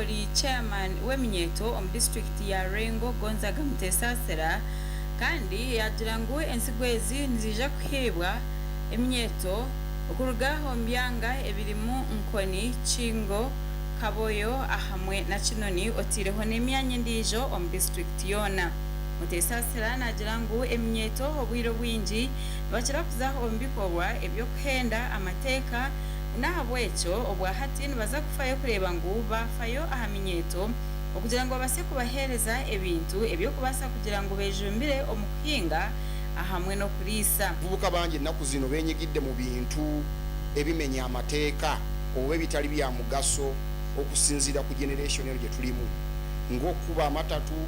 oli chairman w'Eminyeeto omu district ya Lwengo Gonzaga Mutesasira kandi yagira ngu ensigo ezi nizija kuhebwa Eminyeeto okuruga omu byanga ebirimu Nkoni, Kingo, Kaboyo ahamwe na Kinoni otireho n'emyanya endiijo omu district yona. Mutesasira nagira ngu Eminyeeto obwire bwingi nibakira kuza omu bikorwa ebyokuhenda amateeka n'ahabwa ekyo obwa hati nibaza kufayo kureba ngu bafayo aha Minyeeto okugira ngo babase kubahereza ebintu ebyokubasa kugira ngo bejumbire omu kuhinga ahamwe n'okuriisa. Abavubuka bangi ennaku zino benyigidde mu bintu ebimenya amateeka oba ebitali bya mugaso okusinziira ku generation eno gye tulimu ng'okuba amatatu,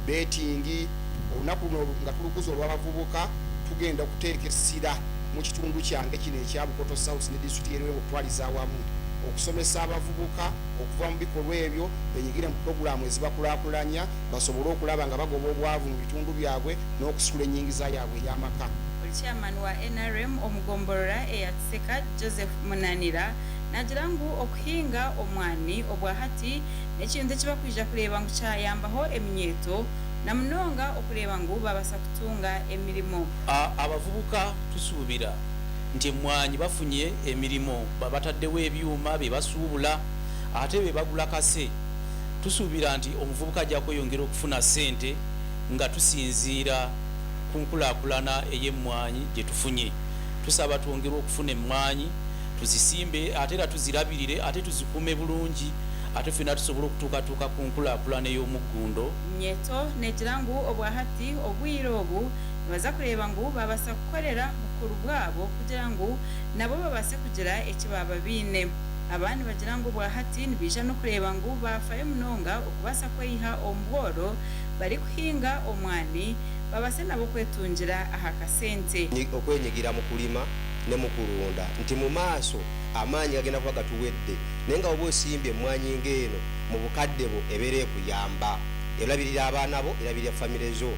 betingi. Olunaku luno nga tulukuza olw'abavubuka tugenda kuteeka essira mu kitundu kyange kino ekya Bukoto South ne district y'Lwengo okutwaliza awamu okusomesa abavubuka okuva mu bikolwa ebyo benyigire mu puroguramu ezibakulaakulanya basobole okulaba nga bagoba obwavu mu bitundu byabwe n'okusula ennyingiza yaabwe ey'amaka. Chairman wa NRM omugomborora eyatseka Joseph Munanira nagira ngu okuhinga omwani obwa hati n'ekintu ekibakwija kureba ngu kyayambaho Eminyeeto na munonga okureba ngu babasa kutunga emirimo. Abavubuka tusuubira nti emwanyi bafunye emirimo bataddewo ebyuma bye basuubula ate be bagula kase. Tusuubira nti omuvubuka ajja kweyongera okufuna ssente nga tusinziira ku nkulaakulana ey'emmwanyi gye tufunye. Tusaba twongere okufuna emmwanyi tuzisimbe ate era tuzirabirire ate tuzikuume bulungi ate ffenna tusobole okutuukatuuka ku nkulaakulana ey'omuggundo. Eminyeeto negira ngu obwa hati obwire obu nibaza kureba ngu babasa kukolera bukuru bwabo kugira ngu nabo babase kugira eki baba biine. Abandi bagira ngu obwa hati nibija n'okureba ngu bafayo munonga okubasa kweyiha omu bworo bari kuhinga omwani babase nabo kwetungira aha kasente. Okwenyigira mu kulima ne mu kulunda nti mu maaso amaanyi gagenda kuba gatuwedde naye nga oba osimbye emmwanyi ng'eno mu bukadde bo ebeera ekuyamba erabirira abaana bo erabirira famire zo.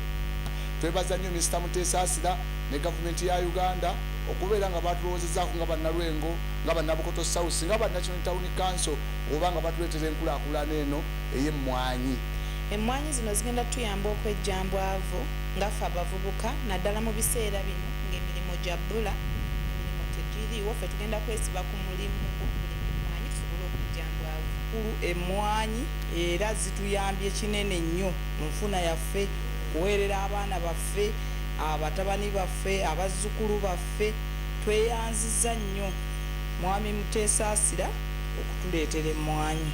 Twebaza nnyo Mr. Mutesasira ne gavumenti ya Uganda okubeera nga batulowoozezzaako nga bannalwengo nga bannabukoto South nga bannational town council oba nga batuleetera enkulaakulana eno ey'emmwanyi. Emmwanyi zino zigenda tuyamba okwejjambwavu nga ffe abavubuka naddala mu biseera bino ng'emirimu gya bbula emirimu tegiriiwo ffe tugenda kwesiba ku mulimu emmwanyi tusobole okujjambwavu. Emmwanyi era zituyambye kinene nnyo mu nfuna yaffe kuweerera abaana baffe abatabani baffe abazzukulu baffe. Tweyanziza nnyo Mwami Mutesasira okutuleetera emmwanyi.